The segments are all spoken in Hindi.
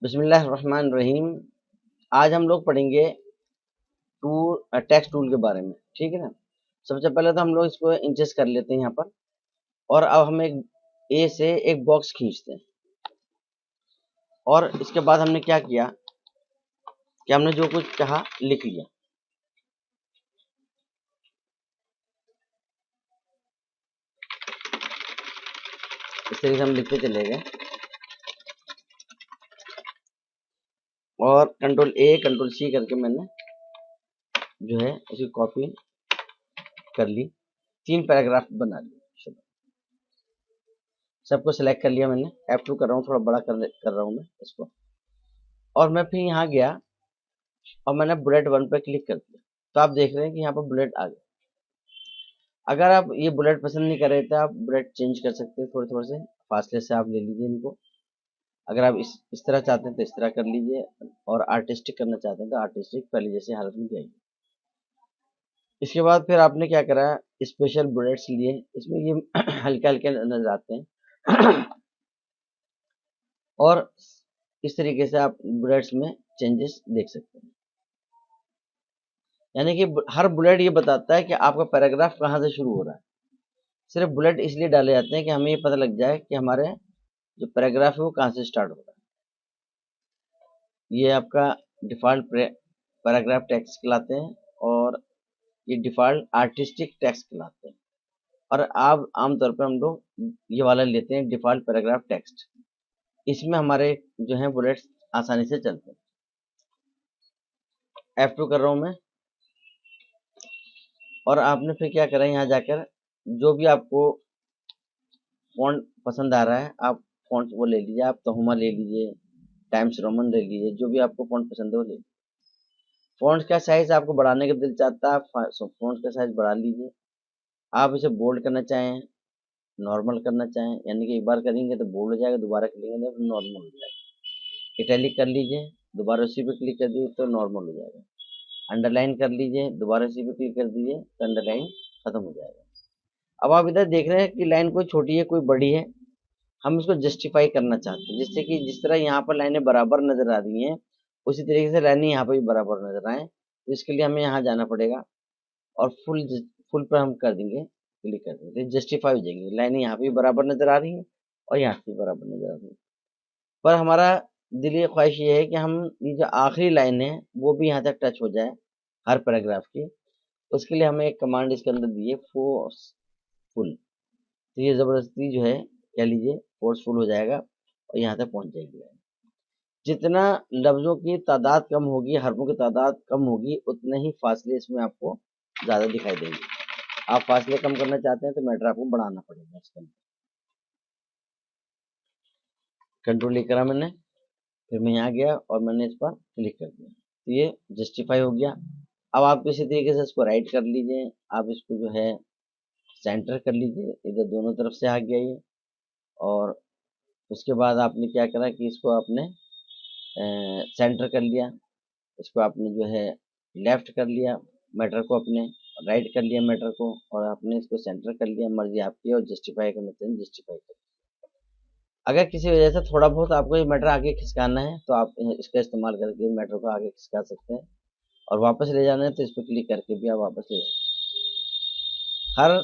बिस्मिल्लाहिर्रहमानिर्रहीम। आज हम लोग पढ़ेंगे टेक्स्ट टूल के बारे में। ठीक है ना। सबसे पहले तो हम लोग इसको इंचेस कर लेते हैं यहाँ पर, और अब हम एक ए से एक बॉक्स खींचते हैं। और इसके बाद हमने क्या किया कि हमने जो कुछ कहा लिख लिया। इस तरीके से हम लिखते चले गए और कंट्रोल ए कंट्रोल सी करके मैंने जो है उसकी कॉपी कर ली। 3 पैराग्राफ बना लिए। सबको सिलेक्ट कर लिया मैंने। F2 कर रहा हूँ, थोड़ा बड़ा कर रहा हूँ मैं इसको। और मैं फिर यहाँ गया और मैंने बुलेट 1 पे क्लिक कर दिया। तो आप देख रहे हैं कि यहाँ पर बुलेट आ गया। अगर आप ये बुलेट पसंद नहीं कर रहे तो आप बुलेट चेंज कर सकते हैं। थोड़े थोड़े से फासले से आप ले लीजिए इनको। अगर आप इस तरह चाहते हैं तो इस तरह कर लीजिए, और आर्टिस्टिक करना चाहते हैं तो आर्टिस्टिक पहले जैसे हालत में जाइए। इसके बाद फिर आपने क्या करा, स्पेशल बुलेट्स लिए। इसमें ये हल्के हल्के नजर आते हैं और इस तरीके से आप बुलेट्स में चेंजेस देख सकते हैं। यानी कि हर बुलेट ये बताता है कि आपका पैराग्राफ कहाँ से शुरू हो रहा है। सिर्फ बुलेट इसलिए डाले जाते हैं कि हमें ये पता लग जाए कि हमारे जो पैराग्राफ है वो कहाँ से स्टार्ट हो रहा है। ये आपका डिफ़ॉल्ट पैराग्राफ टेक्स्ट कहलाते हैं, और ये डिफ़ॉल्ट आर्टिस्टिक टेक्स्ट कहलाते हैं। और आप आमतौर पर हम लोग ये वाला लेते हैं डिफ़ॉल्ट पैराग्राफ टेक्स्ट। इसमें हमारे जो है बुलेट्स आसानी से चलते हैं। F2 कर रहा हूँ मैं। और आपने फिर क्या करा, यहाँ जाकर जो भी आपको फ़ॉन्ट पसंद आ रहा है आप फ़ॉन्ट वो ले लीजिए। आप तहुमा ले लीजिए, टाइम्स रोमन ले लीजिए, जो भी आपको फ़ॉन्ट पसंद है वो ले लीजिए। फ़ॉन्ट का साइज़ आपको बढ़ाने का दिल चाहता है, आप फ़ॉन्ट का साइज़ बढ़ा लीजिए। आप इसे बोल्ड करना चाहें, नॉर्मल करना चाहें, यानी कि एक बार करेंगे तो बोल्ड हो जाएगा, दोबारा करेंगे तो नॉर्मल हो जाएगा। इटैलिक कर लीजिए, दोबारा उसी पे क्लिक कर दीजिए तो नॉर्मल हो जाएगा। अंडरलाइन कर लीजिए, दोबारा उसी पे क्लिक कर दीजिए तो अंडरलाइन खत्म हो जाएगा। अब आप इधर देख रहे हैं कि लाइन कोई छोटी है कोई बड़ी है। हम इसको जस्टिफाई करना चाहते हैं, जिससे कि जिस तरह यहाँ पर लाइनें बराबर नजर आ रही हैं उसी तरीके से लाइनें यहाँ पर भी बराबर नजर आए। तो इसके लिए हमें यहाँ जाना पड़ेगा और फुल पर हम कर देंगे, क्लिक कर देंगे, जस्टिफाई हो जाएंगी। लाइनें यहाँ पे बराबर नजर आ रही हैं और यहाँ पे बराबर नजर आ रही है। पर हमारा दिली ख्वाहिश ये है कि हम ये जो आखिरी लाइन है वो भी यहाँ तक टच हो जाए हर पैराग्राफ की। उसके लिए हमें एक कमांड इसके अंदर दी है, फोर्सफुल। तो ये जबरदस्ती जो है कह लीजिए फोर्सफुल हो जाएगा और यहाँ तक पहुँच जाएगी। जितना लफ्जों की तादाद कम होगी, हरफों की तादाद कम होगी, उतने ही फासले इसमें आपको ज़्यादा दिखाई देंगे। आप फासले कम करना चाहते हैं तो मैटर आपको बढ़ाना पड़ेगा। इसके अंदर कंट्रोल करा मैंने, फिर मैं यहाँ गया और मैंने इस पर क्लिक कर दिया तो ये जस्टिफाई हो गया। अब आप इसी तरीके से इसको राइट कर लीजिए। आप इसको जो है सेंटर कर लीजिए, इधर दोनों तरफ से आ गया ये। और उसके बाद आपने क्या करा कि इसको आपने सेंटर कर लिया। इसको आपने जो है लेफ्ट कर लिया मैटर को, अपने राइट कर लिया मैटर को, और आपने इसको सेंटर कर लिया। मर्जी आपकी, और जस्टिफाई करना चाहिए जस्टिफाई कर। अगर किसी वजह से थोड़ा बहुत आपको ये मैटर आगे खिसकाना है तो आप इसका इस्तेमाल करके मैटर को आगे खिसका सकते हैं, और वापस ले जाना है तो इस पर क्लिक करके भी आप वापस ले जा सकते हैं। हर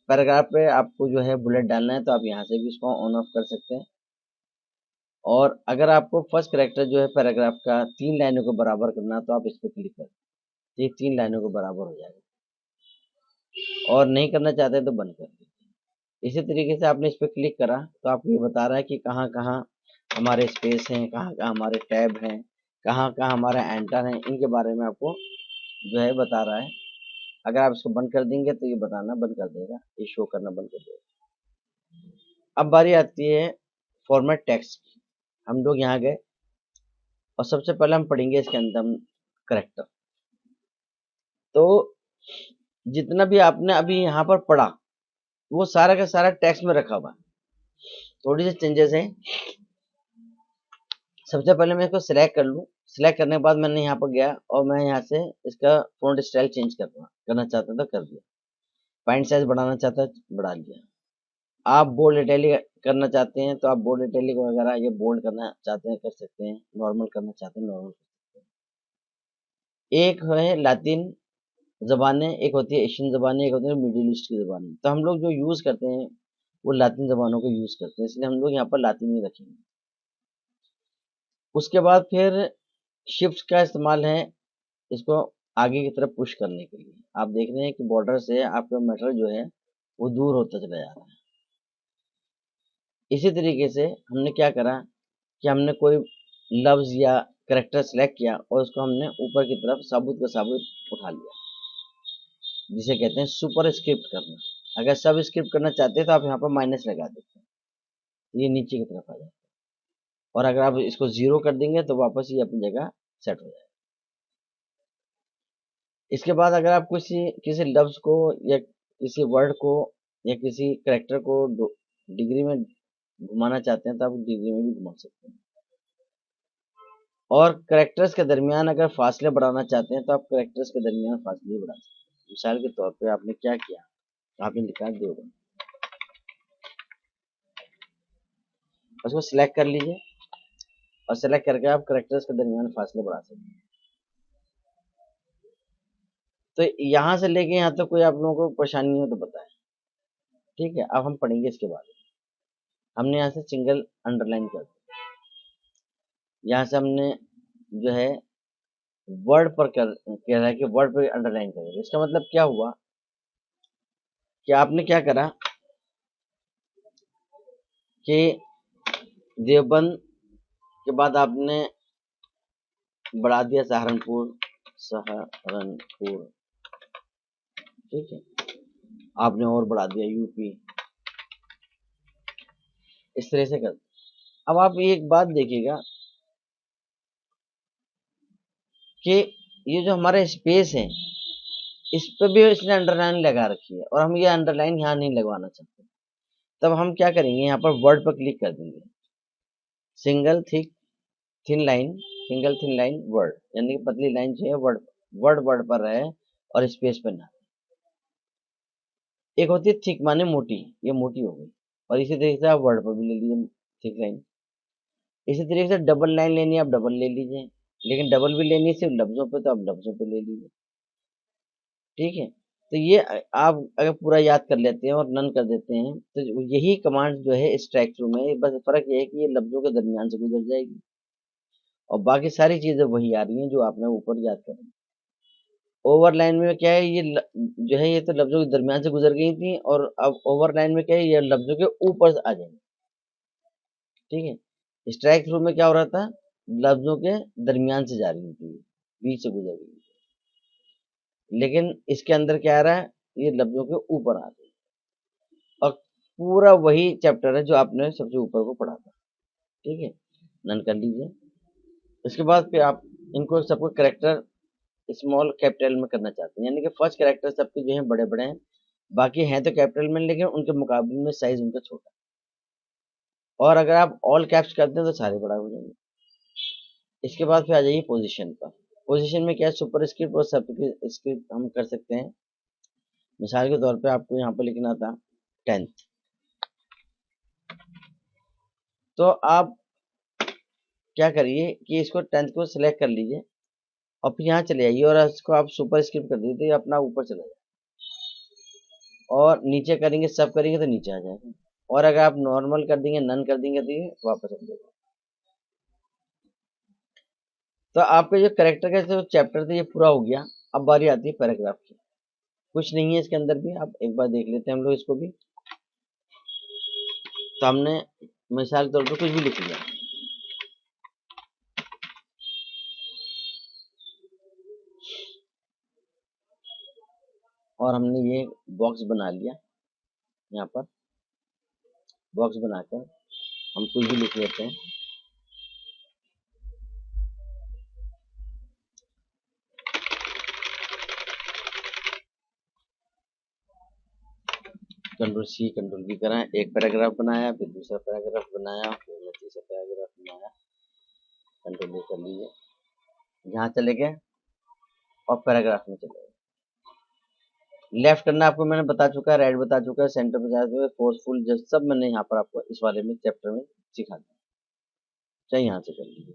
पैराग्राफ पे आपको जो है बुलेट डालना है तो आप यहाँ से भी इसको ऑन ऑफ कर सकते हैं। और अगर आपको फर्स्ट कैरेक्टर जो है पैराग्राफ का 3 लाइनों को बराबर करना है तो आप इस पर क्लिक करें, ये 3 लाइनों को बराबर हो जाएगा। और नहीं करना चाहते तो बंद कर दीजिए। इसी तरीके से आपने इस पर क्लिक करा तो आपको ये बता रहा है कि कहाँ कहाँ हमारे स्पेस हैं, कहाँ कहाँ हमारे टैब हैं, कहाँ कहाँ हमारा एंटर है, इनके बारे में आपको जो है बता रहा है। अगर आप इसको बंद कर देंगे तो ये बताना बंद कर देगा, ये शो करना बंद कर देगा। अब बारी आती है फॉर्मेट टेक्स्ट की। हम लोग यहाँ गए और सबसे पहले हम पढ़ेंगे इसके अंदर करेक्टर। तो जितना भी आपने अभी यहाँ पर पढ़ा वो सारा का सारा टेक्स्ट में रखा हुआ है। थोड़ी सी चेंजेस हैं। सबसे पहले मैं इसको सिलेक्ट कर लूँ। सिलेक्ट करने के बाद मैंने यहाँ पर गया और मैं यहाँ से इसका फॉन्ट स्टाइल चेंज करना चाहता था, कर दिया। पॉइंट साइज बढ़ाना चाहता बढ़ा लिया। आप बोल्ड इटैलिक करना चाहते हैं तो आप बोल्ड इटैलिक वगैरह ये बोल्ड करना चाहते हैं कर सकते हैं, नॉर्मल करना चाहते हैं नॉर्मल कर सकते हैं। एक है लातिन ज़बानें, एक होती है एशियन ज़बानें, एक होती है मिडिल ईस्ट की ज़बानें। तो हम लोग जो यूज़ करते हैं वो लातिन ज़बानों को यूज़ करते हैं, इसलिए हम लोग यहाँ पर लातिन ही रखेंगे। उसके बाद फिर शिफ्ट का इस्तेमाल है इसको आगे की तरफ पुश करने के लिए। आप देख रहे हैं कि बॉर्डर से आपका मैटर जो है वो दूर होता चला जा रहा है। इसी तरीके से हमने क्या करा कि हमने कोई लफ्ज़ या कैरेक्टर सेलेक्ट किया और उसको हमने ऊपर की तरफ साबुत का साबुत उठा लिया, जिसे कहते हैं सुपर स्क्रिप्ट करना। अगर सब स्क्रिप्ट करना चाहते हैं तो आप यहाँ पर माइनस लगा देते हैं, ये नीचे की तरफ आ जाए, और अगर आप इसको 0 कर देंगे तो वापस ये अपनी जगह सेट हो जाए। इसके बाद अगर आप किसी लफ्ज़ को या किसी वर्ड को या किसी कैरेक्टर को डिग्री में घुमाना चाहते हैं तो आप डिग्री में भी घुमा सकते हैं। और कैरेक्टर्स के दरमियान अगर फासले बढ़ाना चाहते हैं तो आप कैरेक्टर्स के दरमियान फासले बढ़ा सकते हैं। मिसाल के तौर पे आपने क्या किया, आपने लिखा देवबंद, उसको सिलेक्ट कर लीजिए और सिलेक्ट करके आप कैरेक्टर्स के दरमियान फासले बढ़ा सकते हैं। तो यहाँ से लेके यहाँ तक कोई आप लोगों को परेशानी हो तो बताएं, ठीक है। अब हम पढ़ेंगे इसके बाद। हमने यहाँ से सिंगल अंडरलाइन कर दिया, यहाँ से हमने जो है वर्ड पर कह रहा है कि वर्ड पर अंडरलाइन करेंगे। इसका मतलब क्या हुआ कि आपने क्या करा कि देवबंद के बाद आपने बढ़ा दिया सहारनपुर, ठीक है। आपने और बढ़ा दिया यूपी, इस तरह से कर। अब आप एक बात देखिएगा कि ये जो हमारा स्पेस है इस पे भी इसने अंडरलाइन लगा रखी है और हम ये अंडरलाइन यहाँ नहीं लगवाना चाहते। तब हम क्या करेंगे, यहाँ पर वर्ड पर क्लिक कर देंगे, सिंगल थिन लाइन वर्ड, यानी कि पतली लाइन चाहिए वर्ड पर रहे और स्पेस पे ना। एक होती है थिक माने मोटी, ये मोटी हो गई, और इसी तरीके से आप वर्ड पर भी ले लीजिए थिक लाइन। इसी तरीके से डबल लाइन लेनी है आप डबल ले लीजिए, लेकिन डबल भी लेनी है सिर्फ लफ्जों पे तो आप लफ्जों पे ले लीजिए, ठीक है। तो ये आप अगर पूरा याद कर लेते हैं और नन कर देते हैं तो यही कमांड जो है स्ट्राइक थ्रू में, बस फर्क ये है कि ये लफ्जों के दरमियान से गुजर जाएगी और बाकी सारी चीजें वही आ रही हैं जो आपने ऊपर याद करी। ओवरलाइन में क्या है, ये जो है ये तो लफ्जों के दरमियान से गुजर गई थी, और अब ओवरलाइन में क्या है, ये लफ्जों के ऊपर आ जाएंगे, ठीक है। स्ट्राइक थ्रू में क्या हो रहा था, लफ्जों के दरमियान से जा रही थी, बीच से गुजर रही थी, लेकिन इसके अंदर क्या आ रहा है, ये लफ्जों के ऊपर आ रही है, और पूरा वही चैप्टर है जो आपने सबसे ऊपर को पढ़ा था, ठीक है। नन कर लीजिए। इसके बाद फिर आप इनको सबको करेक्टर स्मॉल कैपिटल में करना चाहते हैं, यानी कि फर्स्ट कैरेक्टर सबके जो है बड़े बड़े हैं, बाकी हैं तो कैपिटल में लेकिन उनके मुकाबले में साइज उनका छोटा, और अगर आप ऑल कैप्स करते हैं तो सारे बड़ा हो जाएंगे। इसके बाद फिर आ जाइए पोजीशन पर। पोजीशन में क्या है, सुपर स्क्रिप्ट और सब स्क्रिप्ट हम कर सकते हैं। मिसाल के तौर पे आपको यहाँ पर लिखना था 10th, तो आप क्या करिए कि इसको 10th को सिलेक्ट कर लीजिए और फिर यहाँ चले जाइए और इसको आप सुपर स्क्रिप्ट कर दीजिए तो ये अपना ऊपर चला जाए, और नीचे करेंगे सब करेंगे तो नीचे आ जाएगा, और अगर आप नॉर्मल कर देंगे नन कर देंगे तो ये वापस आ जाएगा। तो आपके जो करेक्टर का जो चैप्टर था ये पूरा हो गया। अब बारी आती है पैराग्राफ की। कुछ नहीं है इसके अंदर भी, आप एक बार देख लेते हैं हम लोग इसको भी। तो हमने मिसाल के तौर पर कुछ भी लिख लिया, और हमने ये बॉक्स बना लिया, यहाँ पर बॉक्स बनाकर हम कुछ भी लिख लेते हैं। कंट्रोल सी कंट्रोल वी करा, एक पैराग्राफ बनाया, फिर दूसरा पैराग्राफ बनाया, फिर तीसरा पैराग्राफ बनाया, कंट्रोल ए कर लीजिए, यहाँ चले गए और पैराग्राफ में चले गए। लेफ्ट करना आपको मैंने बता चुका है, राइट बता चुका है, सेंटर बता चुका है, फोर्सफुल जस्ट सब मैंने यहाँ पर आपको इस बारे में चैप्टर में सिखा दिया। चाहे यहाँ से कर लीजिए।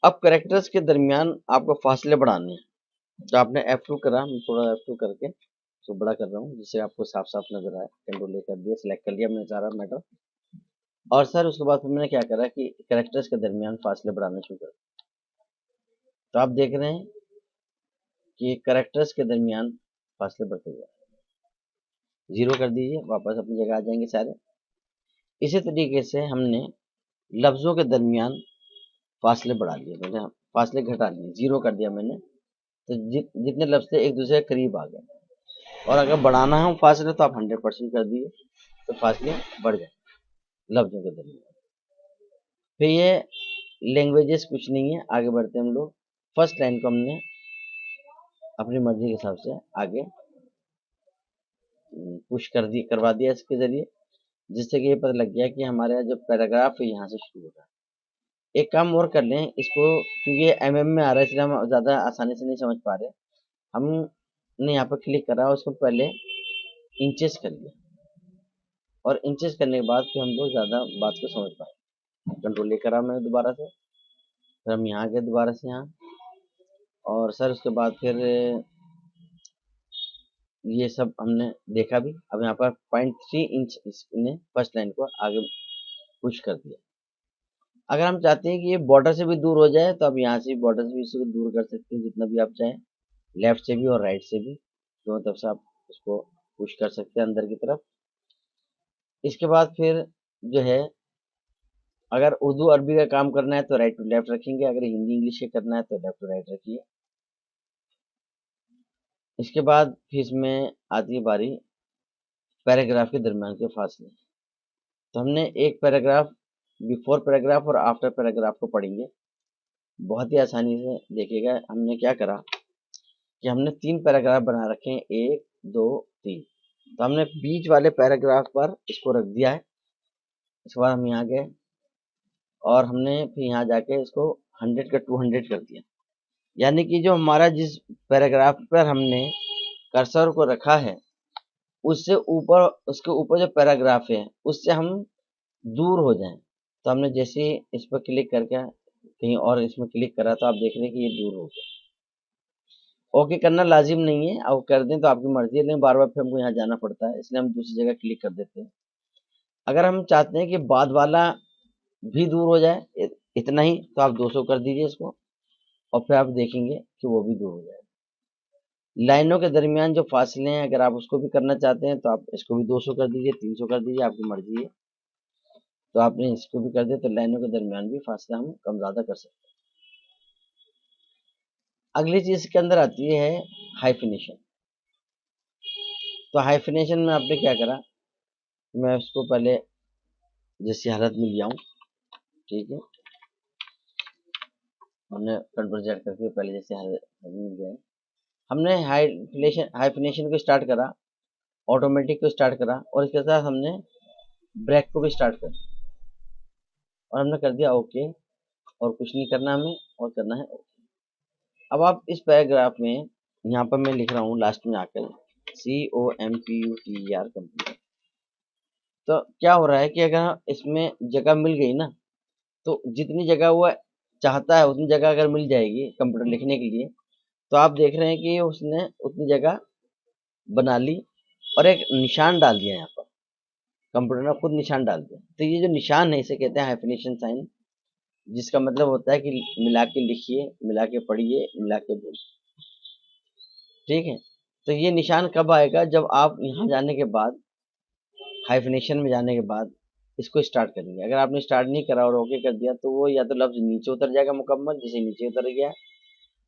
अब कैरेक्टर्स के दरमियान आपको फासले बढ़ाने हैं, तो आपने F2 करा, मैं थोड़ा F2 करके तो बड़ा कर रहा हूँ जिससे आपको साफ साफ नजर आए। कंट्रोल कर दिया, सिलेक्ट कर लिया मैंने सारा मैटर। और सर उसके बाद फिर मैंने क्या करा कि कैरेक्टर्स के दरमियान फासले बढ़ाना शुरू कर। तो आप देख रहे हैं कि कैरेक्टर्स के दरमियान फासले बढ़ते जा रहे हैं। 0 कर दीजिए, वापस अपनी जगह आ जाएंगे सारे। इसी तरीके से हमने लफ्जों के दरमियान फासले बढ़ा लिए, मैंने फासले घटा लिए, 0 कर दिया मैंने। तो जितने लफ्ज थे एक दूसरे के करीब आ गए। और अगर बढ़ाना है फासले तो आप 100% कर दिए, तो फासले बढ़ जाए लफ्जों के दरमियान। फिर ये लैंग्वेजेस कुछ नहीं है, आगे बढ़ते हम लोग। फर्स्ट लाइन को हमने अपनी मर्जी के हिसाब से आगे पुश करवा दिया इसके जरिए, जिससे कि ये पता लग गया कि हमारा जो पैराग्राफ है यहाँ से शुरू होता है। एक काम और कर लें इसको, क्योंकि ये MM में आ रहा है इसलिए हम ज़्यादा आसानी से नहीं समझ पा रहे। हमने यहाँ पर क्लिक करा, उसको पहले इंचेस कर लिया, और इंचेस करने के बाद फिर हम लोग ज़्यादा बात को समझ पाए। कंट्रोल करा मैंने दोबारा से, फिर हम यहाँ गए दोबारा से यहाँ, और सर उसके बाद फिर ये सब हमने देखा भी। अब यहाँ पर 0.3 इंच इसने फर्स्ट लाइन को आगे पुश कर दिया। अगर हम चाहते हैं कि ये बॉर्डर से भी दूर हो जाए तो आप यहाँ से बॉर्डर से भी इसको दूर कर सकते हैं जितना भी आप चाहें, लेफ्ट से भी और राइट से भी, दोनों तरफ से आप इसको पुश कर सकते हैं अंदर की तरफ। इसके बाद फिर जो है, अगर उर्दू अरबी का काम करना है तो राइट टू लेफ्ट रखेंगे, अगर हिंदी इंग्लिश का करना है तो लेफ्ट टू राइट रखिए। इसके बाद फिर इसमें आती है बारी पैराग्राफ के दरमियान के फासले। तो हमने एक पैराग्राफ, बिफोर पैराग्राफ और आफ्टर पैराग्राफ को पढ़ेंगे, बहुत ही आसानी से देखिएगा। हमने क्या करा कि हमने 3 पैराग्राफ बना रखे हैं, 1 2 3। तो हमने बीच वाले पैराग्राफ पर इसको रख दिया है। इसके बाद हम यहाँ गए और हमने फिर यहाँ जाके इसको 100 का 200 कर दिया, यानी कि जो हमारा जिस पैराग्राफ पर हमने कर्सर को रखा है उससे ऊपर, उसके ऊपर जो पैराग्राफ है उससे हम दूर हो जाएं। तो हमने जैसे ही इस पर क्लिक करके कहीं और इसमें क्लिक करा तो आप देख रहे हैं कि ये दूर हो गया। ओके करना लाजिम नहीं है, आप कर दें तो आपकी मर्जी है, लेकिन बार बार फिर हमको यहाँ जाना पड़ता है, इसलिए हम दूसरी जगह क्लिक कर देते हैं। अगर हम चाहते हैं कि बाद वाला भी दूर हो जाए इतना ही, तो आप 200 कर दीजिए इसको, और फिर आप देखेंगे कि वो भी दूर हो जाए। लाइनों के दरमियान जो फासले हैं अगर आप उसको भी करना चाहते हैं तो आप इसको भी 200 कर दीजिए, 300 कर दीजिए, आपकी मर्जी है। तो आपने इसको भी कर दिया तो लाइनों के दरमियान भी फासला हम कम ज़्यादा कर सकते हैं। अगली चीज़ इसके अंदर आती है हाइफिनेशन। तो हाइफिनेशन में आपने क्या करा, मैं उसको पहले जैसी हालत में लिया हूँ, ठीक है, हमने कंट्रोल Z करके पहले जैसे हालत में लिया है। हमने हाइफिनेशन को स्टार्ट करा, ऑटोमेटिक को स्टार्ट करा, और इसके साथ हमने ब्रेक को भी स्टार्ट करा, और हमने कर दिया ओके, और कुछ नहीं करना हमें, और करना है ओके। अब आप इस पैराग्राफ में यहाँ पर मैं लिख रहा हूँ लास्ट में आकर COMPUTER कंप्यूटर। तो क्या हो रहा है कि अगर इसमें जगह मिल गई ना, तो जितनी जगह वो चाहता है उतनी जगह अगर मिल जाएगी कंप्यूटर लिखने के लिए, तो आप देख रहे हैं कि उसने उतनी जगह बना ली और एक निशान डाल दिया यहाँ पर, कंप्यूटर ने खुद निशान डाल दिया। तो ये जो निशान है इसे कहते हैं हाइफिनेशन साइन, जिसका मतलब होता है कि मिला के लिखिए, मिला के पढ़िए, मिला के बोलिए, ठीक है। तो ये निशान कब आएगा, जब आप यहाँ जाने के बाद, हाइफिनेशन में जाने के बाद इसको स्टार्ट करेंगे। अगर आपने स्टार्ट नहीं करा और ओके कर दिया तो वो या तो लफ्ज नीचे उतर जाएगा मुकम्मल, जैसे नीचे उतर गया,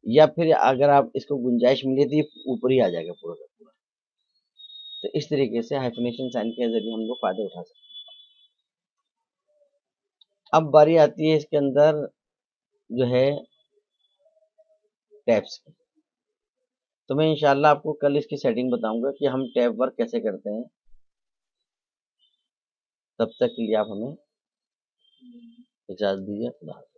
या फिर अगर आप इसको गुंजाइश मिली तो ये ऊपर ही आ जाएगा पूरा का पूरा। तो इस तरीके से हाइफिनेशन साइन के जरिए हम लोग फायदा उठा सकते हैं। अब बारी आती है इसके अंदर जो है टैब्स की। तो मैं इंशाल्लाह आपको कल इसकी सेटिंग बताऊंगा कि हम टैब वर्क कैसे करते हैं। तब तक के लिए आप हमें इजाज़त दीजिए। खुदा हाफ़िज़।